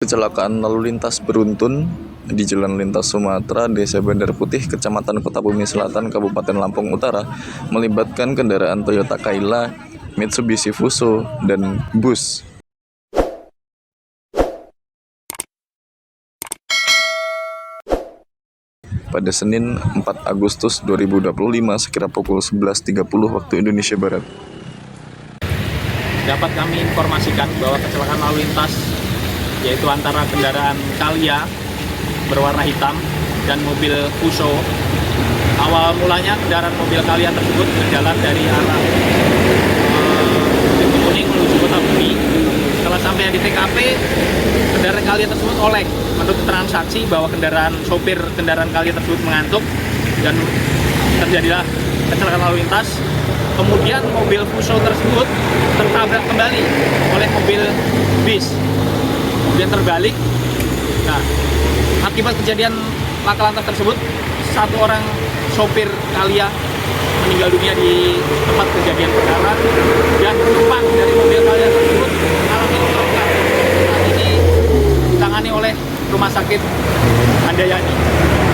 kecelakaan lalu lintas beruntun di Jalan Lintas Sumatera, Desa Bandar Putih, Kecamatan Kota Bumi Selatan, Kabupaten Lampung Utara, melibatkan kendaraan Toyota Kaila, Mitsubishi Fuso, dan bus. Pada Senin 4 Agustus 2025 sekira pukul 11.30 waktu Indonesia Barat. Dapat kami informasikan bahwa kecelakaan lalu lintas yaitu antara kendaraan Kalia berwarna hitam dan mobil Fuso. Awal mulanya kendaraan mobil Kalia tersebut berjalan dari arah Kuning menuju Kota Bumi. Setelah sampai di TKP, kendaraan Kalia tersebut oleng. Menurut keterangan saksi bahwa sopir kendaraan Kalia tersebut mengantuk dan terjadilah kecelakaan lalu lintas. Kemudian mobil Fuso tersebut tertabrak kembali oleh mobil bis. Kemudian terbalik. Nah, akibat kejadian laka lantas tersebut, satu orang sopir Kalia meninggal dunia di tempat kejadian perkara dan penumpang dari mobil Kalia tersebut mengalami luka. Saat ini ditangani oleh Rumah Sakit Handayani.